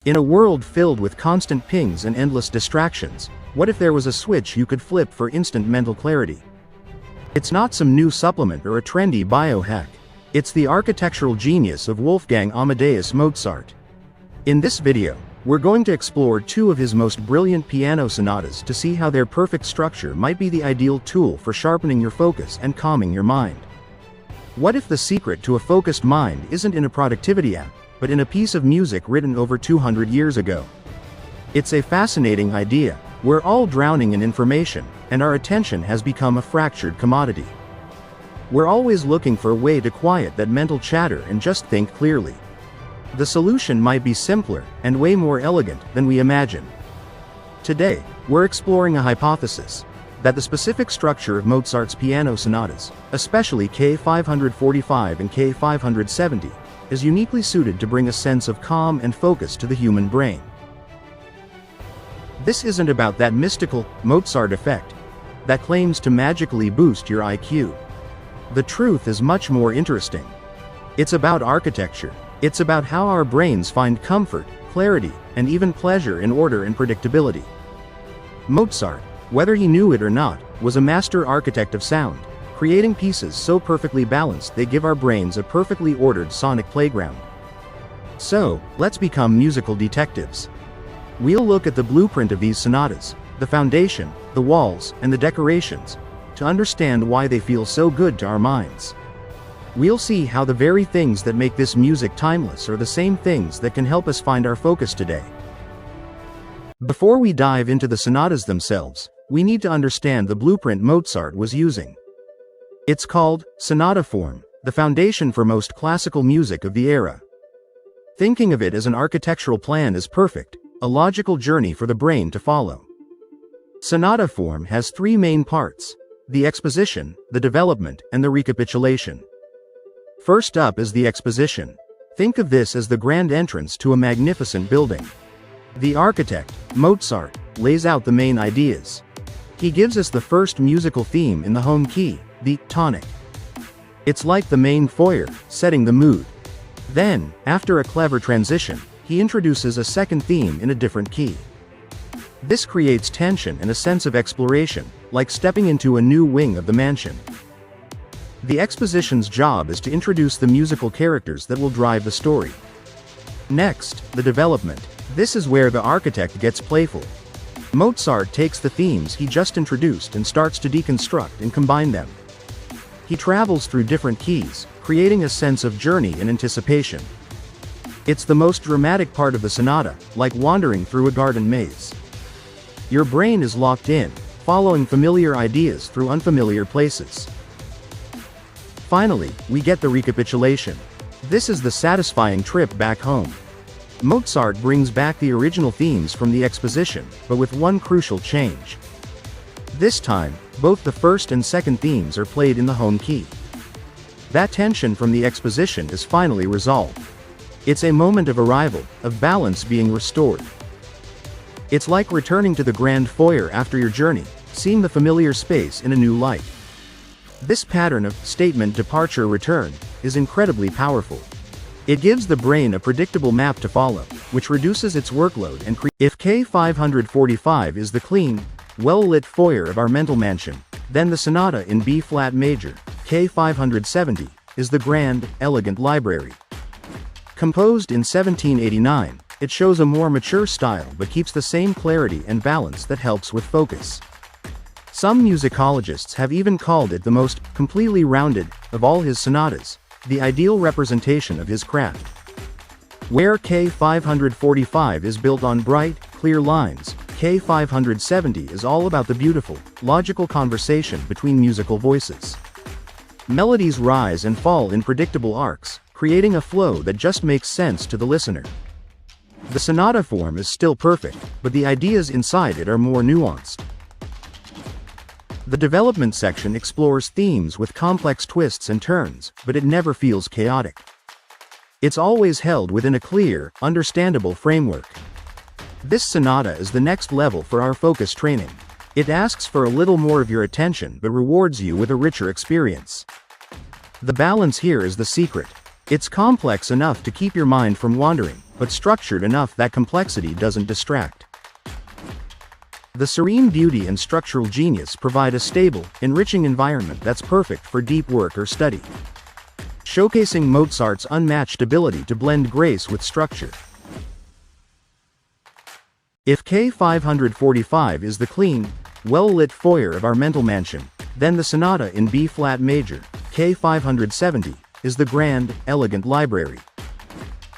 In a world filled with constant pings and endless distractions, what if there was a switch you could flip for instant mental clarity? It's not some new supplement or a trendy biohack. It's the architectural genius of Wolfgang Amadeus Mozart. In this video, we're going to explore two of his most brilliant piano sonatas to see how their perfect structure might be the ideal tool for sharpening your focus and calming your mind. What if the secret to a focused mind isn't in a productivity app, but in a piece of music written over 200 years ago? It's a fascinating idea. We're all drowning in information, and our attention has become a fractured commodity. We're always looking for a way to quiet that mental chatter and just think clearly. The solution might be simpler and way more elegant than we imagine. Today, we're exploring a hypothesis that the specific structure of Mozart's piano sonatas, especially K.545 and K.570, is uniquely suited to bring a sense of calm and focus to the human brain. This isn't about that mystical Mozart effect that claims to magically boost your IQ. The truth is much more interesting. It's about architecture. It's about how our brains find comfort, clarity, and even pleasure in order and predictability. Mozart, whether he knew it or not, was a master architect of sound, creating pieces so perfectly balanced they give our brains a perfectly ordered sonic playground. So, let's become musical detectives. We'll look at the blueprint of these sonatas, the foundation, the walls, and the decorations, to understand why they feel so good to our minds. We'll see how the very things that make this music timeless are the same things that can help us find our focus today. Before we dive into the sonatas themselves, we need to understand the blueprint Mozart was using. It's called sonata form, the foundation for most classical music of the era. Thinking of it as an architectural plan is perfect, a logical journey for the brain to follow. Sonata form has three main parts: the exposition, the development, and the recapitulation. First up is the exposition. Think of this as the grand entrance to a magnificent building. The architect, Mozart, lays out the main ideas. He gives us the first musical theme in the home key, the tonic. It's like the main foyer, setting the mood. Then, after a clever transition, he introduces a second theme in a different key. This creates tension and a sense of exploration, like stepping into a new wing of the mansion. The exposition's job is to introduce the musical characters that will drive the story. Next, the development. This is where the architect gets playful. Mozart takes the themes he just introduced and starts to deconstruct and combine them. He travels through different keys, creating a sense of journey and anticipation. It's the most dramatic part of the sonata, like wandering through a garden maze. Your brain is locked in, following familiar ideas through unfamiliar places. Finally, we get the recapitulation. This is the satisfying trip back home. Mozart brings back the original themes from the exposition, but with one crucial change. This time, both the first and second themes are played in the home key. That tension from the exposition is finally resolved. It's a moment of arrival, of balance being restored. It's like returning to the grand foyer after your journey, seeing the familiar space in a new light. This pattern of statement, departure, return is incredibly powerful. It gives the brain a predictable map to follow, which reduces its workload and If K.545 is the clean, well-lit foyer of our mental mansion, then the sonata in B-flat major, K.570, is the grand, elegant library. Composed in 1789, it shows a more mature style but keeps the same clarity and balance that helps with focus. Some musicologists have even called it the most completely rounded of all his sonatas, the ideal representation of his craft. Where K.545 is built on bright, clear lines, K.570 is all about the beautiful, logical conversation between musical voices. Melodies rise and fall in predictable arcs, creating a flow that just makes sense to the listener. The sonata form is still perfect, but the ideas inside it are more nuanced. The development section explores themes with complex twists and turns, but it never feels chaotic. It's always held within a clear, understandable framework. This sonata is the next level for our focus training. It asks for a little more of your attention but rewards you with a richer experience. The balance here is the secret. It's complex enough to keep your mind from wandering, but structured enough that complexity doesn't distract. The serene beauty and structural genius provide a stable, enriching environment that's perfect for deep work or study, showcasing Mozart's unmatched ability to blend grace with structure. If K.545 is the clean, well-lit foyer of our mental mansion, then the sonata in B-flat major, K.570, is the grand, elegant library.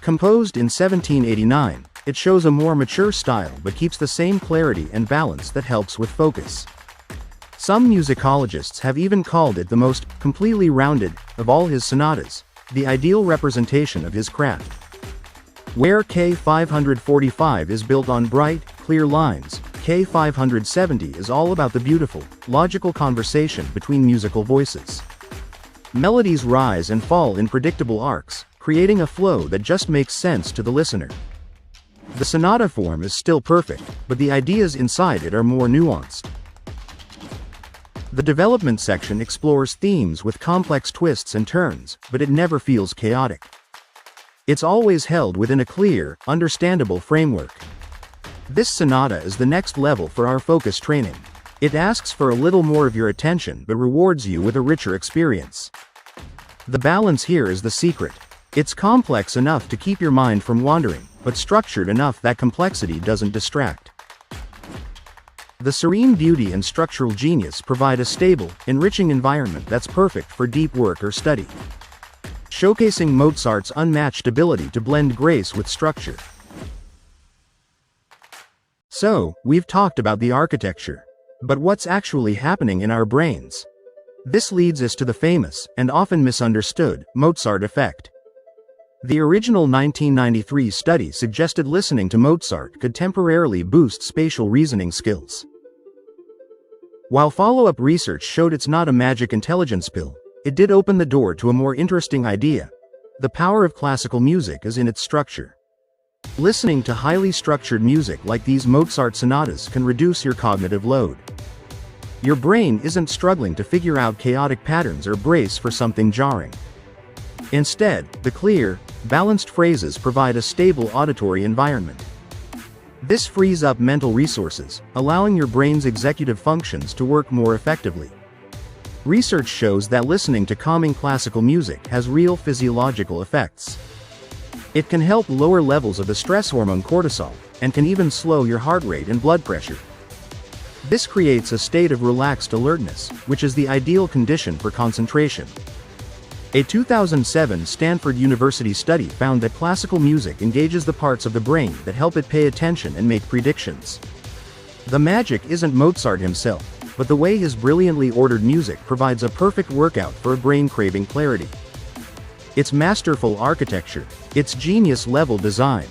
Composed in 1789, it shows a more mature style but keeps the same clarity and balance that helps with focus. Some musicologists have even called it the most completely rounded of all his sonatas, the ideal representation of his craft. Where K.545 is built on bright, clear lines, K.570 is all about the beautiful, logical conversation between musical voices. Melodies rise and fall in predictable arcs, creating a flow that just makes sense to the listener. The sonata form is still perfect, but the ideas inside it are more nuanced. The development section explores themes with complex twists and turns, but it never feels chaotic. It's always held within a clear, understandable framework. This sonata is the next level for our focus training. It asks for a little more of your attention but rewards you with a richer experience. The balance here is the secret. It's complex enough to keep your mind from wandering, but structured enough that complexity doesn't distract. The serene beauty and structural genius provide a stable, enriching environment that's perfect for deep work or study, showcasing Mozart's unmatched ability to blend grace with structure. So, we've talked about the architecture. But what's actually happening in our brains? This leads us to the famous, and often misunderstood, Mozart effect. The original 1993 study suggested listening to Mozart could temporarily boost spatial reasoning skills. While follow-up research showed it's not a magic intelligence pill, it did open the door to a more interesting idea. The power of classical music is in its structure. Listening to highly structured music like these Mozart sonatas can reduce your cognitive load. Your brain isn't struggling to figure out chaotic patterns or brace for something jarring. Instead, the clear, balanced phrases provide a stable auditory environment. This frees up mental resources, allowing your brain's executive functions to work more effectively. Research shows that listening to calming classical music has real physiological effects. It can help lower levels of the stress hormone cortisol, and can even slow your heart rate and blood pressure. This creates a state of relaxed alertness, which is the ideal condition for concentration. A 2007 Stanford University study found that classical music engages the parts of the brain that help it pay attention and make predictions. The magic isn't Mozart himself, but the way his brilliantly ordered music provides a perfect workout for a brain craving clarity. Its masterful architecture, its genius-level design,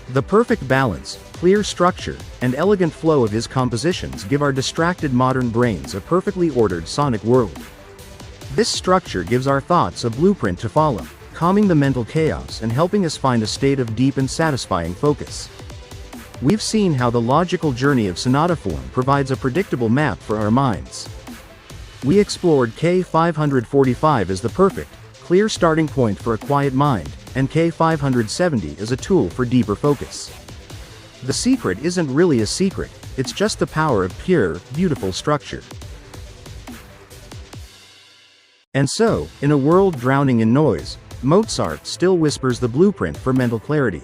the perfect balance, clear structure, and elegant flow of his compositions give our distracted modern brains a perfectly ordered sonic world. This structure gives our thoughts a blueprint to follow, calming the mental chaos and helping us find a state of deep and satisfying focus. We've seen how the logical journey of sonata form provides a predictable map for our minds. We explored K.545 as the perfect, clear starting point for a quiet mind, and K.570 as a tool for deeper focus. The secret isn't really a secret, it's just the power of pure, beautiful structure. And so, in a world drowning in noise, Mozart still whispers the blueprint for mental clarity.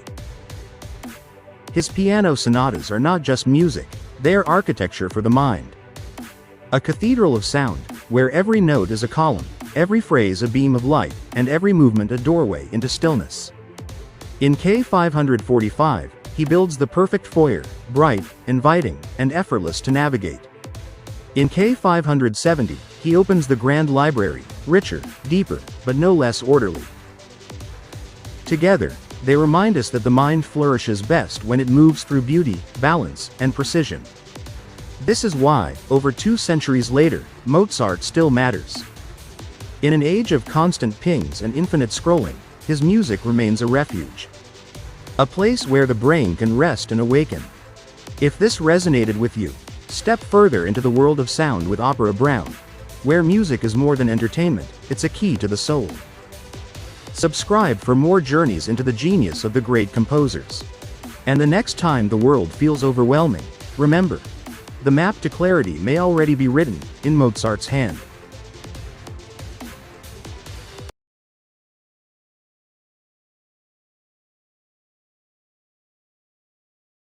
His piano sonatas are not just music, they are architecture for the mind. A cathedral of sound, where every note is a column, every phrase a beam of light, and every movement a doorway into stillness. In K.545, he builds the perfect foyer, bright, inviting, and effortless to navigate. In K.570, he opens the grand library, richer, deeper, but no less orderly. Together, they remind us that the mind flourishes best when it moves through beauty, balance, and precision. This is why, over 2 centuries later, Mozart still matters. In an age of constant pings and infinite scrolling, his music remains a refuge. A place where the brain can rest and awaken. If this resonated with you, step further into the world of sound with Opera Brownn, where music is more than entertainment, it's a key to the soul. Subscribe for more journeys into the genius of the great composers. And the next time the world feels overwhelming, remember, the map to clarity may already be written in Mozart's hand.